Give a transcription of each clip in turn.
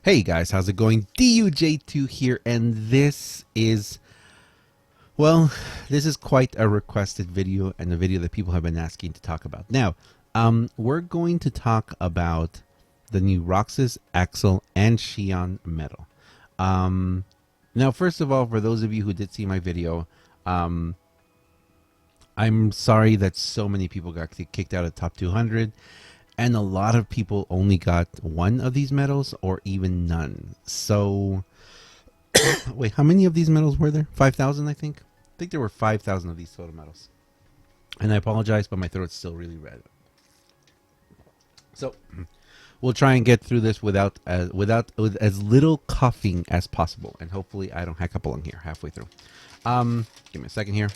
Hey guys, how's it going? DUJ2 here, and this is, well, this is quite a requested video and a video that people have been asking to talk about. Now, we're going to talk about the new Roxas Axel and Xion medal. Now, first of all, for those of you who did see my video, I'm sorry that so many people got kicked out of top 200. And a lot of people only got one of these medals or even none. So, wait, how many of these medals were there? 5,000, I think. I think there were 5,000 of these total medals. And I apologize, but my throat's still really red. So, we'll try and get through this with as little coughing as possible. And hopefully I don't hack up along here halfway through. Give me a second here.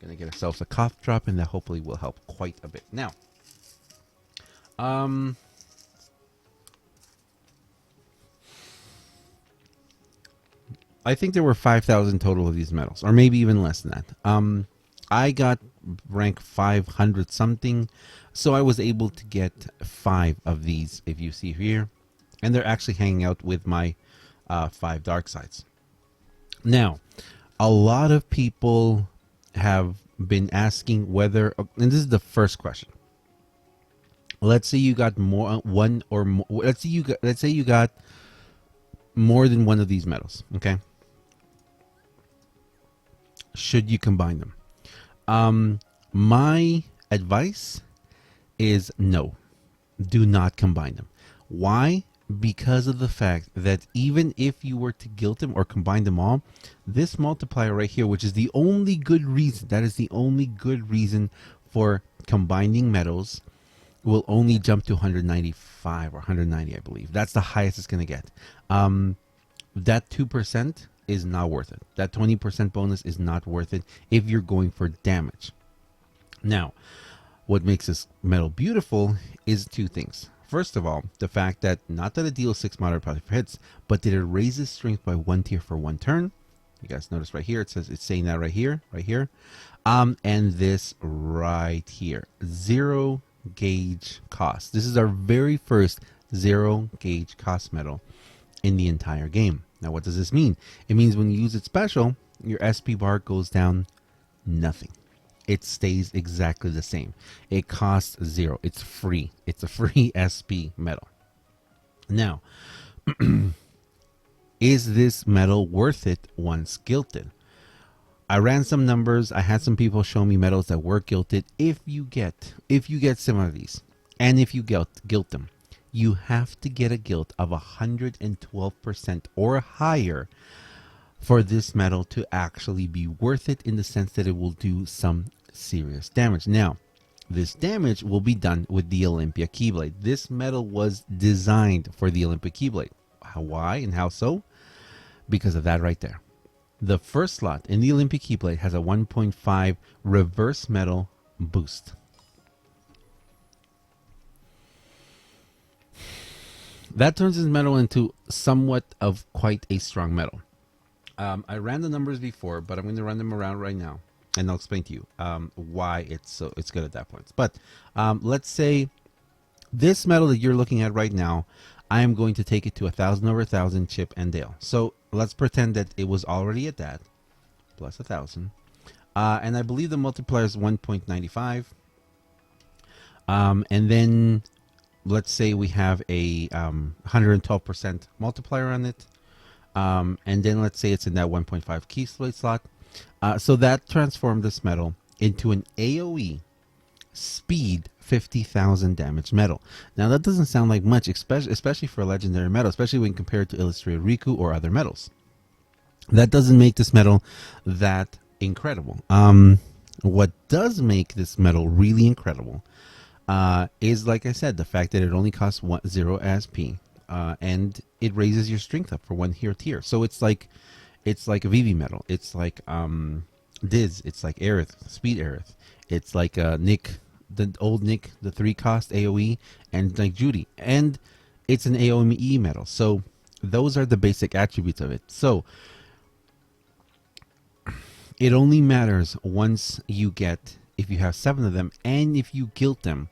Gonna get ourselves a cough drop, and that hopefully will help quite a bit. Now, I think there were 5,000 total of these medals, or maybe even less than that. I got rank 500 something, so I was able to get 5 of these, if you see here, and they're actually hanging out with my 5 dark sides. Now, a lot of people have been asking whether, and this is the first question. Let's say you got one or more. Let's say you got more than one of these medals. Okay. Should you combine them? My advice is no. Do not combine them. Why? Because of the fact that even if you were to guilt them or combine them all, this multiplier right here, which is the only good reason, that is the only good reason for combining medals, will only jump to 195 or 190, I believe. That's the highest it's going to get. That 2% is not worth it. That 20% bonus is not worth it if you're going for damage. Now, what makes this medal beautiful is 2 things. First of all, the fact that not that it deals 6 moderate positive hits, but that it raises strength by 1 tier for 1 turn. You guys notice right here, it says it's saying that right here. And this right here, 0 gauge cost. This is our very first 0 gauge cost medal in the entire game. Now, what does this mean? It means when you use it special, your SP bar goes down nothing. It stays exactly the same. It costs 0. It's free. It's a free SP medal. Now, is this medal worth it once guilted? I ran some numbers. I had some people show me medals that were guilted. If you get some of these, and if you guilt them, you have to get a guilt of 112% or higher for this medal to actually be worth it, in the sense that it will do some serious damage. Now, this damage will be done with the Olympia Keyblade. This medal was designed for the Olympia Keyblade. Why and how so? Because of that right there. The first slot in the Olympic Keyblade has a 1.5 reverse metal boost. That turns this metal into somewhat of quite a strong metal. I ran the numbers before, but I'm going to run them around right now, and I'll explain to you why it's good at that point. But let's say this metal that you're looking at right now, I am going to take it to 1,000 over 1,000 Chip and Dale. So let's pretend that it was already at that, plus 1,000. And I believe the multiplier is 1.95. And then let's say we have a 112% multiplier on it. And then let's say it's in that 1.5 Keyblade slot. So that transformed this metal into an AoE speed 50,000 damage metal. Now that doesn't sound like much, especially for a legendary metal, especially when compared to Illustrated Riku or other metals. That doesn't make this metal that incredible. What does make this metal really incredible is, like I said, the fact that it only costs 0 SP, and it raises your strength up for 1 tier. So it's like a VV metal. It's like Diz. It's like Aerith, Speed Aerith. It's like Nick, the old Nick, the 3 cost AoE, and like Judy. And it's an AoE metal. So those are the basic attributes of it. So it only matters once you get, if you have 7 of them, and if you guilt them,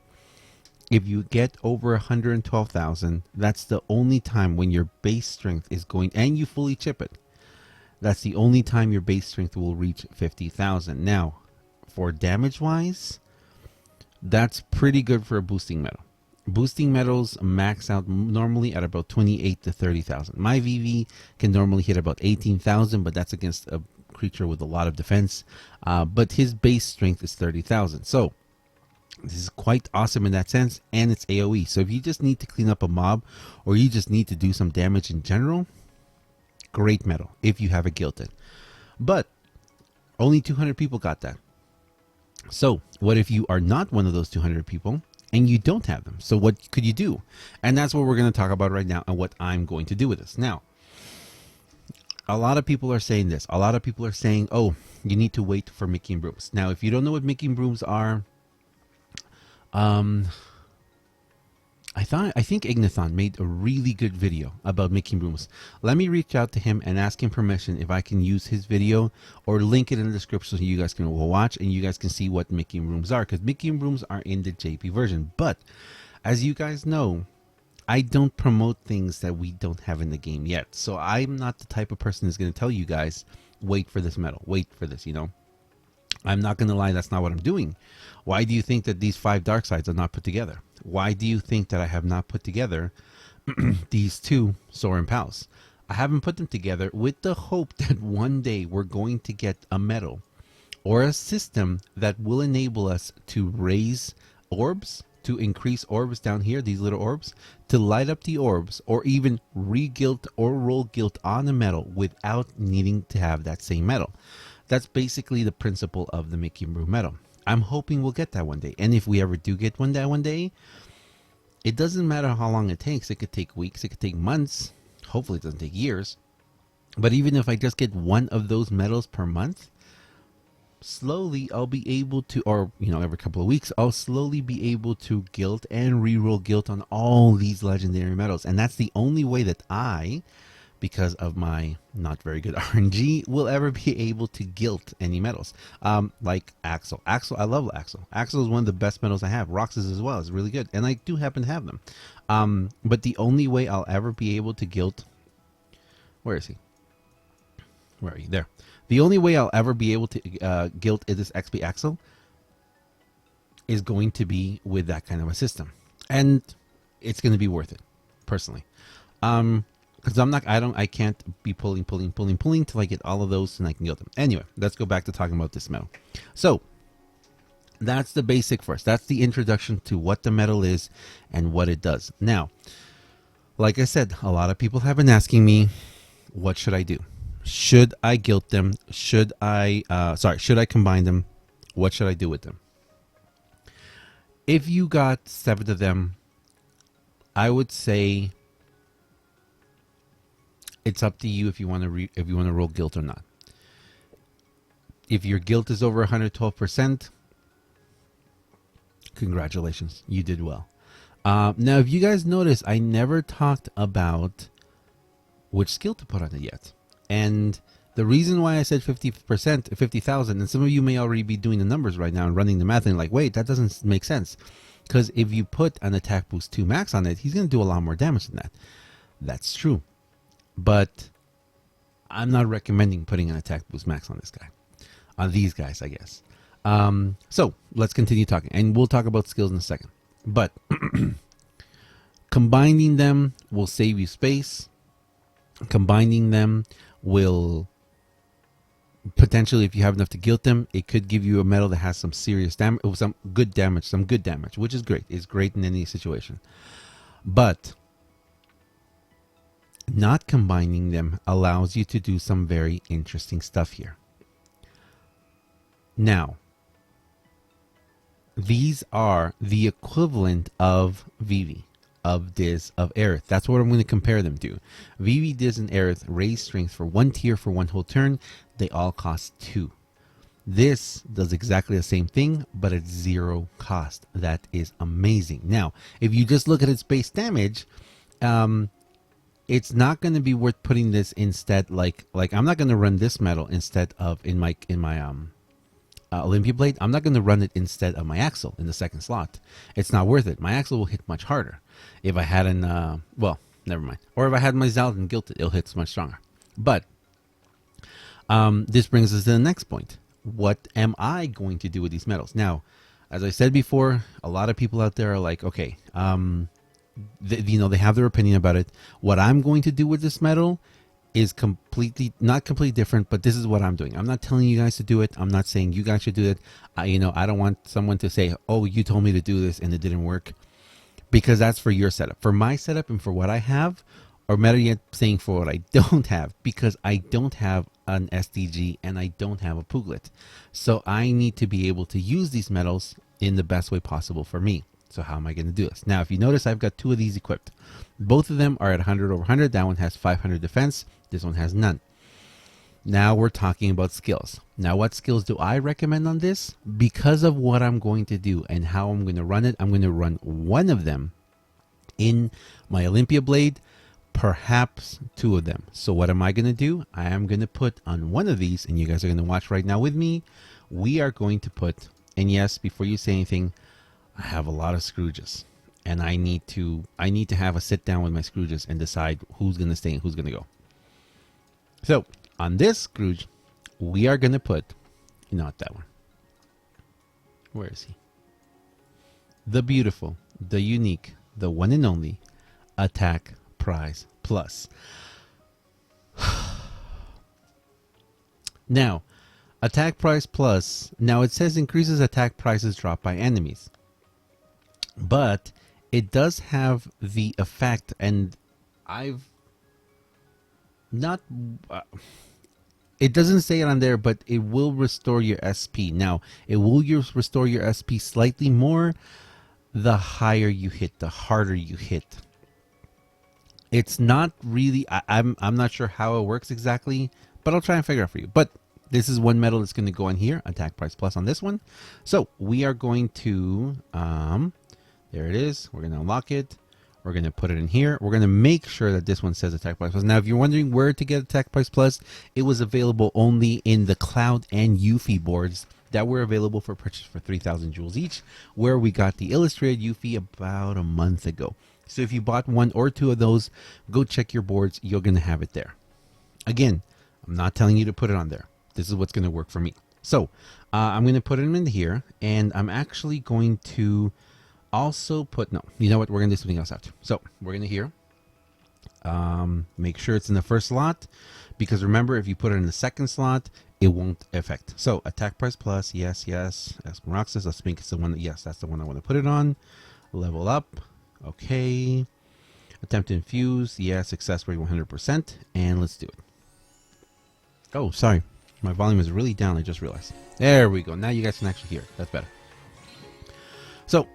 If you get over 112,000, that's the only time when your base strength is going, and you fully chip it. That's the only time your base strength will reach 50,000. Now, for damage wise, that's pretty good for a boosting medal. Boosting medals max out normally at about 28 to 30,000. My VV can normally hit about 18,000, but that's against a creature with a lot of defense. But his base strength is 30,000. So this is quite awesome in that sense, and it's AoE. So if you just need to clean up a mob, or you just need to do some damage in general, great medal if you have it gilded. But only 200 people got that. So what if you are not one of those 200 people and you don't have them? So what could you do? And that's what we're going to talk about right now, and what I'm going to do with this. Now, a lot of people are saying this. A lot of people are saying, oh, you need to wait for making brooms. Now, if you don't know what making brooms are, I think Ignathon made a really good video about making brooms. Let me reach out to him and ask him permission if I can use his video, or link it in the description so you guys can watch and you guys can see what making brooms are, because making brooms are in the JP version. But as you guys know, I don't promote things that we don't have in the game yet. So I'm not the type of person that's going to tell you guys, wait for this medal, wait for this, you know. I'm not going to lie, that's not what I'm doing. Why do you think that these 5 dark sides are not put together? Why do you think that I have not put together these 2 Sorin Pals? I haven't put them together with the hope that one day we're going to get a medal or a system that will enable us to raise orbs, to increase orbs down here, these little orbs, to light up the orbs, or even re-gilt or roll gilt on a medal without needing to have that same medal. That's basically the principle of the Making Brew medal. I'm hoping we'll get that one day. And if we ever do get one day, it doesn't matter how long it takes. It could take weeks, it could take months. Hopefully it doesn't take years. But even if I just get one of those medals per month, slowly I'll be able to, or every couple of weeks, I'll slowly be able to gilt and reroll gilt on all these legendary medals. And that's the only way that I, because of my not very good RNG, will ever be able to gilt any medals. Like Axel. I love Axel. Axel is one of the best medals I have. Roxas as well is really good, and I do happen to have them. But the only way I'll ever be able to gilt, where is he? Where are you? There. The only way I'll ever be able to gilt this XP Axel is going to be with that kind of a system, and it's going to be worth it, personally. Because I can't be pulling till I get all of those and I can get them. Anyway, let's go back to talking about this medal. So that's the basic first. That's the introduction to what the medal is and what it does. Now, like I said, a lot of people have been asking me, what should I do? Should I gilt them? Should I combine them? What should I do with them? If you got 7 of them, I would say it's up to you if you want to roll gilt or not. If your gilt is over 112%, congratulations, you did well. Now, if you guys notice, I never talked about which skill to put on it yet. And the reason why I said 50%, 50,000, and some of you may already be doing the numbers right now and running the math and like, wait, that doesn't make sense. Because if you put an attack boost 2 max on it, he's going to do a lot more damage than that. That's true. But I'm not recommending putting an attack boost max on this guy. On these guys, I guess. So let's continue talking. And we'll talk about skills in a second. But combining them will save you space. Combining them will potentially, if you have enough to gilt them, it could give you a medal that has some serious damage, some good damage, which is great. It's great in any situation. But not combining them allows you to do some very interesting stuff here. Now, these are the equivalent of Vivi, of Diz, of Aerith. That's what I'm going to compare them to. Vivi, Diz, and Aerith raise strength for 1 tier for 1 whole turn. They all cost 2. This does exactly the same thing, but at 0 cost. That is amazing. Now, if you just look at its base damage, it's not going to be worth putting this instead. Like I'm not going to run this medal instead of in my Olympia blade, I'm not going to run it instead of my Axel in the second slot. It's not worth it. My Axel will hit much harder. If I had an, well, never mind. Or if I had my Zaldin Gilted, it'll hit much stronger. But this brings us to the next point. What am I going to do with these medals? Now, as I said before, a lot of people out there are like, okay, they have their opinion about it. What I'm going to do with this medal is not completely different, but this is what I'm doing. I'm not telling you guys to do it. I'm not saying you guys should do it. I don't want someone to say, oh, you told me to do this and it didn't work, because that's for your setup. For my setup and for what I have, or better yet, saying for what I don't have, because I don't have an SDG and I don't have a Puglet. So I need to be able to use these medals in the best way possible for me. So how am I going to do this? Now, if you notice, I've got 2 of these equipped. Both of them are at 100 over 100. That one has 500 defense. This one has none. Now we're talking about skills. Now, what skills do I recommend on this? Because of what I'm going to do and how I'm going to run it, I'm going to run one of them in my Olympia blade, perhaps 2 of them. So what am I going to do? I am going to put on one of these, and you guys are going to watch right now with me. We are going to put, and yes, before you say anything, I have a lot of Scrooges, and I need to have a sit down with my Scrooges and decide who's going to stay and who's going to go. So on this Scrooge, we are going to put, not that one. Where is he? The beautiful, the unique, the one and only Attack Prize Plus. Now, Attack Prize Plus, now it says increases attack prices dropped by enemies. But it does have the effect, and I've not... it doesn't say it on there, but it will restore your SP. Now, it will restore your SP slightly more the higher you hit, the harder you hit. It's not really... I'm not sure how it works exactly, but I'll try and figure it out for you. But this is one medal that's going to go on here, Attack Price Plus on this one. So we are going to... there it is. We're going to unlock it. We're going to put it in here. We're going to make sure that this one says Attack Price Plus. Now, if you're wondering where to get Attack Price Plus, it was available only in the Cloud and Yuffie boards that were available for purchase for 3,000 jewels each, where we got the illustrated Yuffie about a month ago. So if you bought 1 or 2 of those, go check your boards. You're going to have it there. Again, I'm not telling you to put it on there. This is what's going to work for me. So I'm going to put them in here, and I'm actually going to also put, no, you know what? We're going to do something else after. So we're going to here. Make sure it's in the first slot, because remember, if you put it in the second slot, it won't affect. So Attack Price Plus, yes, yes. Ask Roxas. Let's make it the one that, yes, that's the one I want to put it on. Level up. Okay. Attempt to infuse. Yes, success rate 100%. And let's do it. Oh, sorry. My volume is really down. I just realized. There we go. Now you guys can actually hear it. That's better. So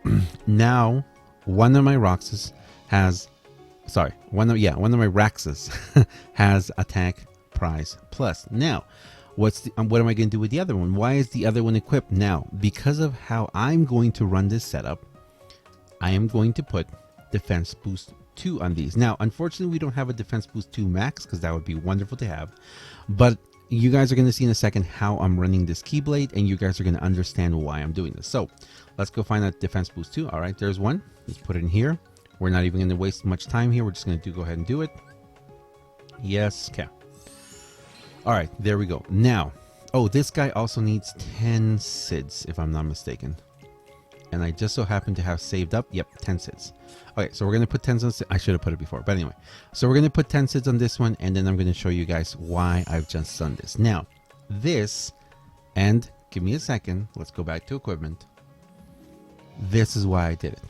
now one of my Roxas has, sorry, one of my Roxas has Attack Prize Plus. Now, what am I going to do with the other one? Why is the other one equipped? Now, because of how I'm going to run this setup, I am going to put Defense Boost 2 on these. Now, unfortunately, we don't have a Defense Boost 2 Max, because that would be wonderful to have. But you guys are going to see in a second how I'm running this Keyblade, and you guys are going to understand why I'm doing this. So let's go find that Defense Boost 2. All right, there's one. Let's put it in here. We're not even going to waste much time here. We're just going to go ahead and do it. Yes, okay. All right, there we go. Now, oh, this guy also needs 10 SIDS, if I'm not mistaken. And I just so happen to have saved up, yep, 10 SIDS. Okay, so we're going to put 10 SIDS. I should have put it before, but anyway. So we're going to put 10 SIDS on this one, and then I'm going to show you guys why I've just done this. Now, this, and give me a second. Let's go back to equipment. This is why I did it.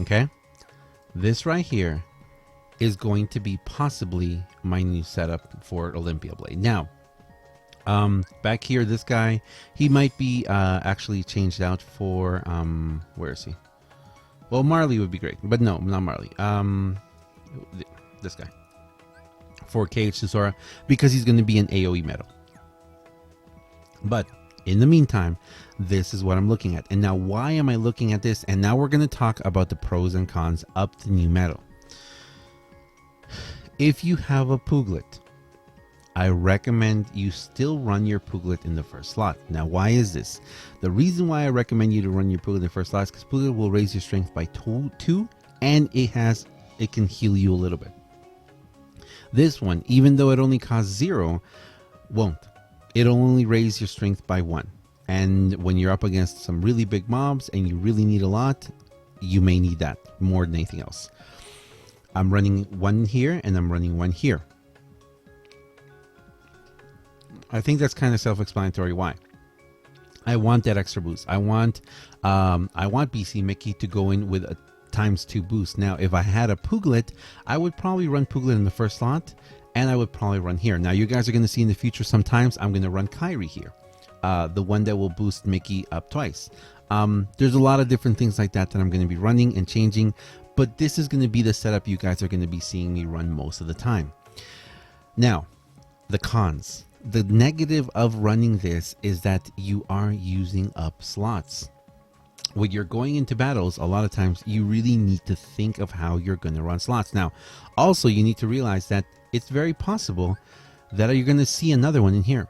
Okay? This right here is going to be possibly my new setup for Olympia Blade. Now, back here, this guy, he might be actually changed out for, where is he? Well, Marley would be great, but no, not Marley. This guy. For KH Sora, because he's going to be an AoE medal. But in the meantime, this is what I'm looking at. And now, why am I looking at this? And now we're going to talk about the pros and cons up the new medal. If you have a Puglet, I recommend you still run your Puglet in the first slot. Now, why is this? The reason why I recommend you to run your Puglet in the first slot is because Puglet will raise your strength by two, and it can heal you a little bit. This one, even though it only costs 0, won't. It'll only raise your strength by 1. And when you're up against some really big mobs and you really need a lot, you may need that more than anything else. I'm running 1 here and I'm running 1 here. I think that's kind of self-explanatory why. I want that extra boost. I want BC Mickey to go in with a ×2 boost. Now, if I had a Puglet, I would probably run Puglet in the first slot, and I would probably run here. Now, you guys are going to see in the future sometimes I'm going to run Kyrie here, the one that will boost Mickey up twice. There's a lot of different things like that I'm going to be running and changing, but this is going to be the setup you guys are going to be seeing me run most of the time. Now, the cons. The negative of running this is that you are using up slots. When you're going into battles, a lot of times you really need to think of how you're going to run slots. Now, also you need to realize that it's very possible that you're going to see another one in here.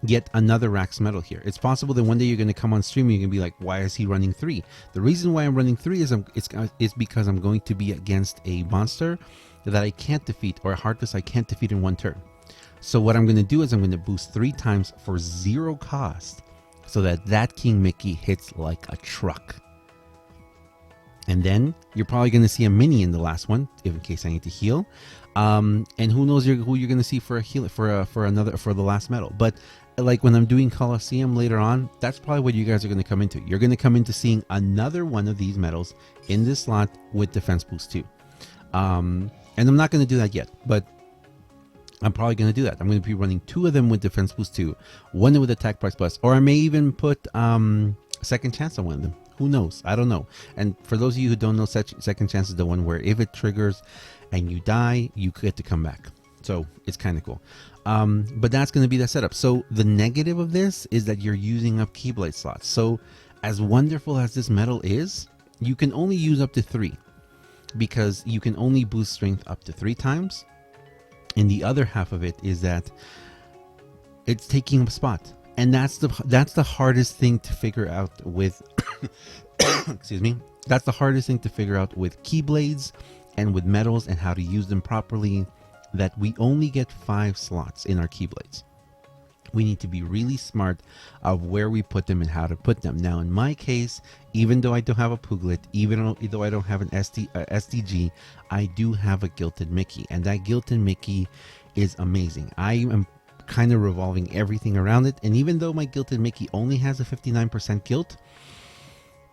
Yet another Rax medal here. It's possible that one day you're going to come on stream and you're going to be like, why is he running 3? The reason why I'm running 3 is because I'm going to be against a monster that I can't defeat, or a Heartless I can't defeat in 1 turn. So what I'm going to do is I'm going to boost 3 times for 0 cost, so that King Mickey hits like a truck. And then you're probably going to see a mini in the last one, in case I need to heal. And who knows who you're going to see for a heal for the last medal. But like when I'm doing Coliseum later on, that's probably what you guys are going to come into. You're going to come into seeing another one of these medals in this slot with defense boost too. And I'm not going to do that yet, but I'm probably going to do that. I'm going to be running 2 of them with defense boost 2, 1 with attack price plus, or I may even put second chance on one of them. Who knows? I don't know. And for those of you who don't know, second chance is the one where if it triggers and you die, you get to come back. So it's kind of cool. But that's going to be the setup. So the negative of this is that you're using up Keyblade slots. So as wonderful as this medal is, you can only use up to 3, because you can only boost strength up to 3 times. And the other half of it is that it's taking up spot. And that's the hardest thing to figure out with excuse me. That's the hardest thing to figure out with Keyblades and with medals and how to use them properly, that we only get 5 slots in our Keyblades. We need to be really smart of where we put them and how to put them. Now, in my case, even though I don't have a Puglet, even though I don't have an SDG, I do have a Gilted Mickey, and that Gilted Mickey is amazing. I am kind of revolving everything around it, and even though my Gilted Mickey only has a 59% Gilt,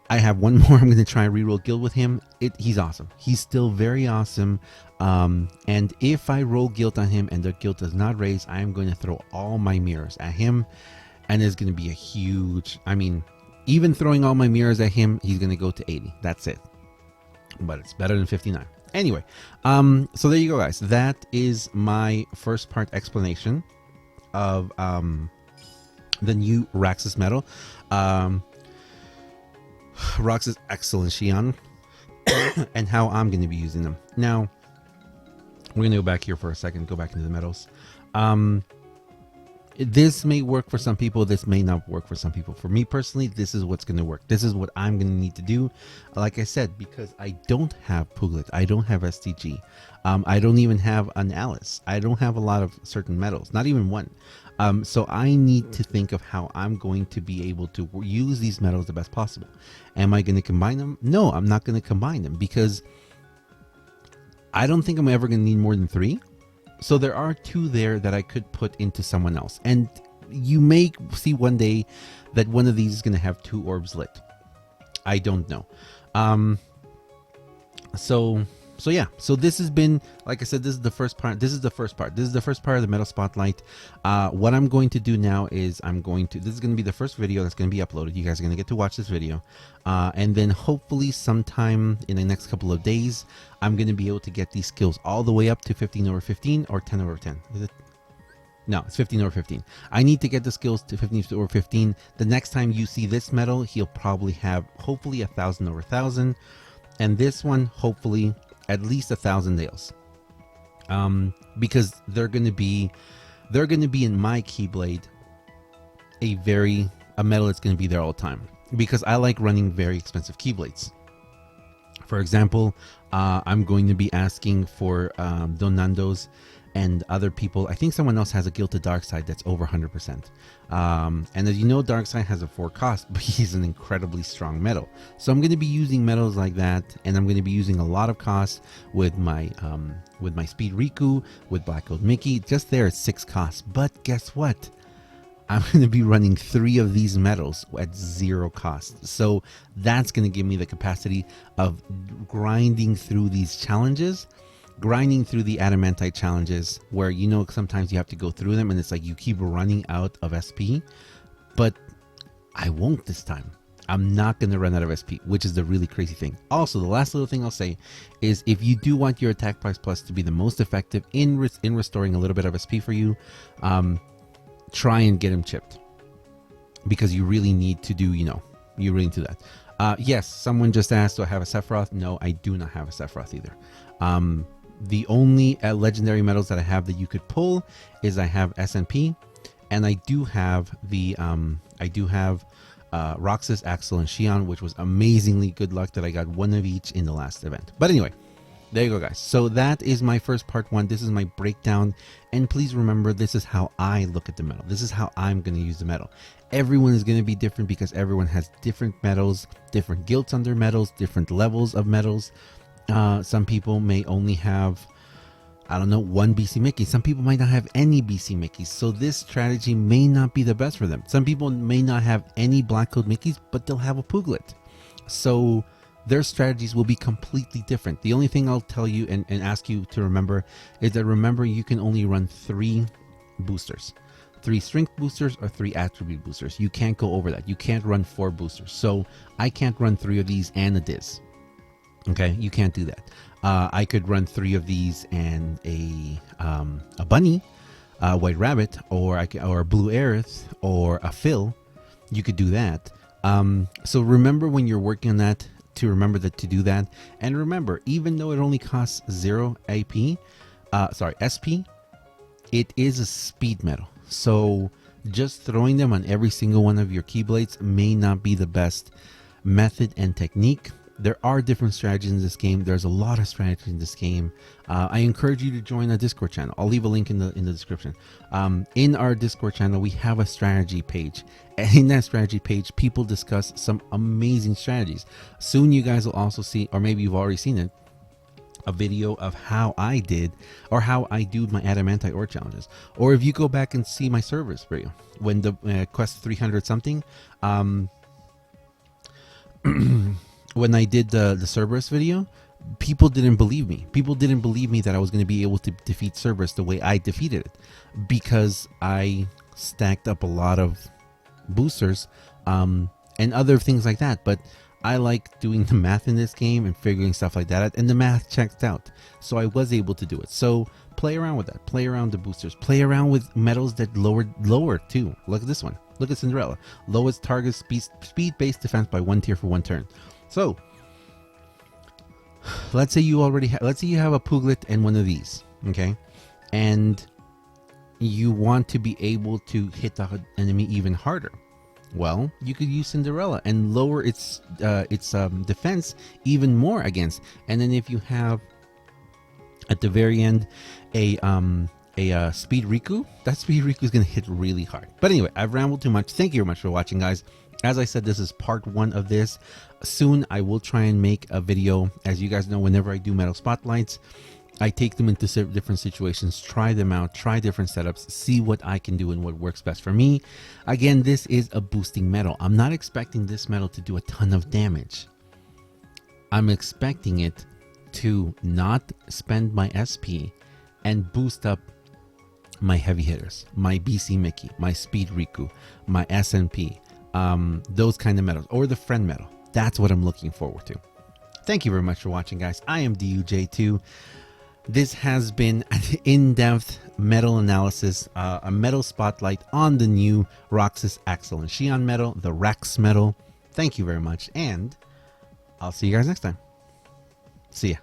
I have one more. I'm going to try and reroll Guild with him. He's awesome. He's still very awesome. And if I roll Guild on him and the Guild does not raise, I am going to throw all my mirrors at him. And it's going to be a huge... I mean, even throwing all my mirrors at him, he's going to go to 80. That's it. But it's better than 59. Anyway, so there you go, guys. That is my first part explanation of the new Roxas medal. Roxas Axel Xion, and how I'm going to be using them. Now, we're going to go back here for a second, go back into the medals. This may work for some people, this may not work for some people. For me personally, this is what's going to work. This is what I'm going to need to do. Like I said, because I don't have Puglet, I don't have SDG, I don't even have an Alice, I don't have a lot of certain medals, not even one. So I need to think of how I'm going to be able to use these medals the best possible. Am I going to combine them? No, I'm not going to combine them, because I don't think I'm ever going to need more than 3. So there are 2 there that I could put into someone else. And you may see one day that one of these is going to have 2 orbs lit. I don't know. So yeah, so this has been, like I said, this is the first part. This is the first part of the Medal Spotlight. What I'm going to do now is this is going to be the first video that's going to be uploaded. You guys are going to get to watch this video. And then hopefully sometime in the next couple of days, I'm going to be able to get these skills all the way up to 15/15 or 10/10. Is it? No, it's 15/15. I need to get the skills to 15/15. The next time you see this medal, he'll probably have hopefully 1,000/1,000. And this one, hopefully, at least 1,000 nails, because they're going to be they're going to be in my Keyblade a metal that's going to be there all the time, because I like running very expensive Keyblades. For example, I'm going to be asking for Don Nando's and other people. I think someone else has a Gilded Darkseid that's over 100%. And as you know, Darkseid has a 4 cost, but he's an incredibly strong metal. So I'm going to be using metals like that, and I'm going to be using a lot of cost with my Speed Riku, with Black Gold Mickey. Just there it's 6 costs. But guess what? I'm going to be running 3 of these metals at 0 cost. So that's going to give me the capacity of grinding through these challenges, grinding through the adamantite challenges, where, you know, sometimes you have to go through them and it's like you keep running out of SP. But I won't this time. I'm not going to run out of SP, which is the really crazy thing. Also, the last little thing I'll say is, if you do want your attack price plus to be the most effective in restoring a little bit of SP for you, try and get him chipped, because you really need to do, you really need to do that. Yes, someone just asked, do I have a Sephiroth? No, I do not have a Sephiroth either. The only legendary medals that I have that you could pull is I have SNP, and I do have the Roxas Axel Xion, which was amazingly good luck that I got 1 of each in the last event. But anyway, there you go, guys. So that is my first part 1. This is my breakdown. And please remember, this is how I look at the metal. This is how I'm going to use the metal. Everyone is going to be different, because everyone has different metals, different guilds on their metals, different levels of metals. Some people may only have, I don't know, 1 BC Mickey. Some people might not have any BC Mickeys. So this strategy may not be the best for them. Some people may not have any Black Gold Mickeys, but they'll have a Puglet. So their strategies will be completely different. The only thing I'll tell you and ask you to remember is that, remember, you can only run 3 boosters. 3 strength boosters or 3 attribute boosters. You can't go over that. You can't run 4 boosters. So I can't run 3 of these and a Diz. Okay, you can't do that. I could run 3 of these and a bunny, a white rabbit, or a blue aerith, or a Phil. You could do that. So remember, when you're working on that, to remember that to do that. And remember, even though it only costs 0 SP, it is a speed metal. So just throwing them on every single one of your Keyblades may not be the best method and technique. There are different strategies in this game. There's a lot of strategies in this game. I encourage you to join our Discord channel. I'll leave a link in the description. In our Discord channel, we have a strategy page. And in that strategy page, people discuss some amazing strategies. Soon you guys will also see, or maybe you've already seen it, a video of how I did, or how I do my adamantite ore challenges. Or if you go back and see my servers video, when the quest 300 something, when I did the Cerberus video, people didn't believe me. People didn't believe me that I was going to be able to defeat Cerberus the way I defeated it, because I stacked up a lot of boosters and other things like that. But I like doing the math in this game and figuring stuff like that out, and the math checked out, so I was able to do it. So play around with that. Play around the boosters. Play around with metals that lower too. Look at this one. Look at Cinderella. Lowest target speed-based defense by 1 tier for 1 turn. So let's say you let's say you have a Puglet and 1 of these, okay, and you want to be able to hit the enemy even harder. Well, you could use Cinderella and lower its defense even more against. And then if you have at the very end a Speed Riku, that Speed Riku is going to hit really hard. But anyway, I've rambled too much. Thank you very much for watching, guys. As I said, this is part 1 of this. Soon I will try and make a video. As you guys know, whenever I do metal spotlights, I take them into different situations, try them out, try different setups, see what I can do and what works best for me. Again, this is a boosting metal. I'm not expecting this metal to do a ton of damage. I'm expecting it to not spend my SP and boost up my heavy hitters, my BC Mickey, my Speed Riku, my SNP, those kind of metals, or the friend metal. That's what I'm looking forward to. Thank you very much for watching, guys. I am DUJ2. This has been an in-depth metal analysis, a metal spotlight on the new Roxas Axel Xion metal, the Rax metal. Thank you very much, and I'll see you guys next time. See ya.